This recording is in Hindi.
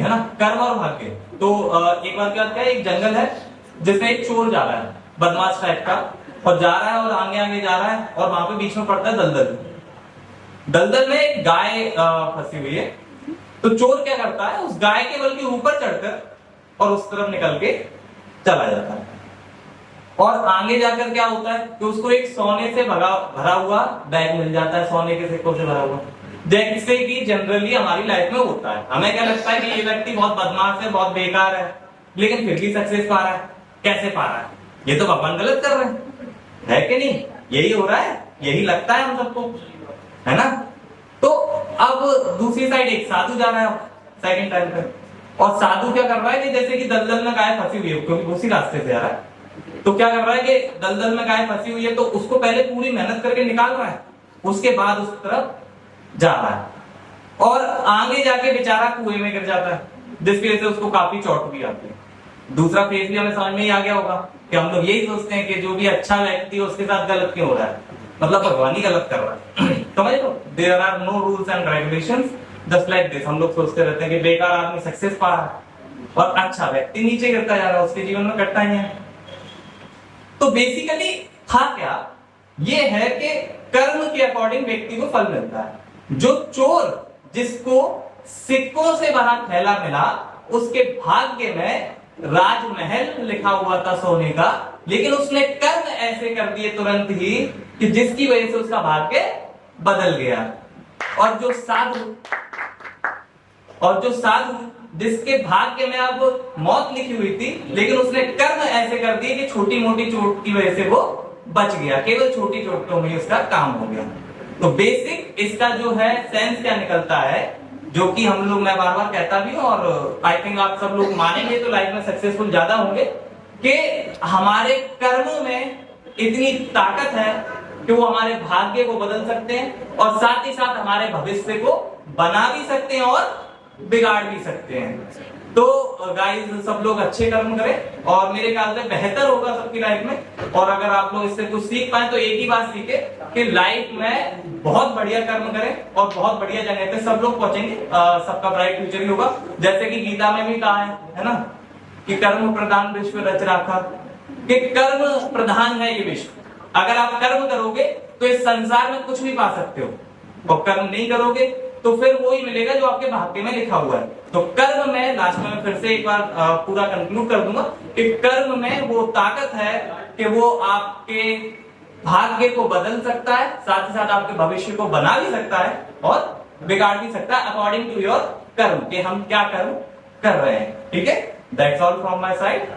है ना, कर्म और भाग्य। तो एक बार क्या है, एक जंगल है जिसमें एक चोर जा रहा है, बदमाश टाइप का, और जा रहा है और आगे आगे जा रहा है, और वहां पे बीच में पड़ता है दलदल। दलदल में एक गाय फंसी हुई है। तो चोर क्या करता है, उस गाय के बल के ऊपर चढ़कर और उस तरफ निकल के चला जाता है। और आगे जाकर क्या होता है कि उसको एक सोने से भरा हुआ बैग मिल जाता है, सोने के सिक्कों से भरा हुआ, जैसे कि जनरली हमारी लाइफ में होता है। हमें क्या लगता है कि ये व्यक्ति बहुत बदमाश है, बहुत बेकार है, लेकिन फिर भी सक्सेस पा रहा है। कैसे पा रहा है? ये तो भगवान गलत कर रहे हैं, है कि नहीं? यही हो रहा है, यही लगता है हम सबको, है ना। तो अब दूसरी साइड एक साधु जा रहा है सेकंड टाइम पे, और साधु क्या कर रहा है कि जैसे कि दलदल में गाय फंसी हुई है, क्योंकि उसी रास्ते से आ रहा है, तो क्या कर रहा है कि दलदल में गाय फंसी हुई है तो उसको पहले पूरी मेहनत करके निकाल रहा है, उसके बाद उस तरफ जा रहा है, और आगे जाके बेचारा कुएं में गिर जाता है, जिसकी वजह से उसको काफी चोट भी आती है। दूसरा फेज भी हमें समझ में ही आ गया होगा कि हम लोग यही सोचते हैं कि जो भी अच्छा व्यक्ति है उसके साथ गलत क्यों हो रहा है, मतलब भगवान ही गलत कर रहा है। समझ लो, there are no rules and regulations just like this. हम लोग सोचते रहते हैं कि बेकार आदमी सक्सेस पा रहा है और अच्छा व्यक्ति नीचे गिरता जा रहा है, उसके जीवन में कटता ही है। तो बेसिकली था क्या, ये है कि कर्म के अकॉर्डिंग व्यक्ति को फल मिलता है। जो चोर जिसको सिक्कों से भरा थैला मिला, उसके भाग्य में राजमहल लिखा हुआ था सोने का, लेकिन उसने कर्म ऐसे कर दिए तुरंत ही कि जिसकी वजह से उसका भाग्य बदल गया। और जो साधु जिसके भाग्य में अब मौत लिखी हुई थी, लेकिन उसने कर्म ऐसे कर दिए कि छोटी मोटी चोट की वजह से वो बच गया, केवल छोटी चोटों में उसका काम हो गया। तो बेसिक इसका जो है सेंस क्या निकलता है, जो कि हम लोग, मैं बार बार कहता भी हूं और आई थिंक आप सब लोग मानेंगे तो लाइफ में सक्सेसफुल ज्यादा होंगे, कि हमारे कर्मों में इतनी ताकत है कि वो हमारे भाग्य को बदल सकते हैं, और साथ ही साथ हमारे भविष्य को बना भी सकते हैं और बिगाड़ भी सकते हैं। तो गाइस, सब लोग अच्छे कर्म करें और मेरे ख्याल से बेहतर होगा सबकी लाइफ में। और अगर आप लोग इससे कुछ सीख पाए तो एक ही बात सीखे कि लाइफ में बहुत बढ़िया कर्म करें और बहुत बढ़िया जगह पे सब लोग पहुंचेंगे, सबका ब्राइट फ्यूचर ही होगा। जैसे कि गीता में भी कहा है ना, कि कर्म प्रधान विश्व रच राखा, कि कर्म प्रधान है ये विश्व। अगर आप कर्म करोगे तो इस संसार में कुछ भी पा सकते हो, और कर्म नहीं करोगे तो फिर वो ही मिलेगा जो आपके भाग्य में लिखा हुआ है। तो कर्म में, लास्ट में फिर से एक बार पूरा कंक्लूड कर दूंगा कि कर्म में वो ताकत है कि वो आपके भाग्य को बदल सकता है, साथ ही साथ आपके भविष्य को बना भी सकता है और बिगाड़ भी सकता है, अकॉर्डिंग टू योर कर्म, कि हम क्या कर्म कर रहे हैं। ठीक है, that's all from my side.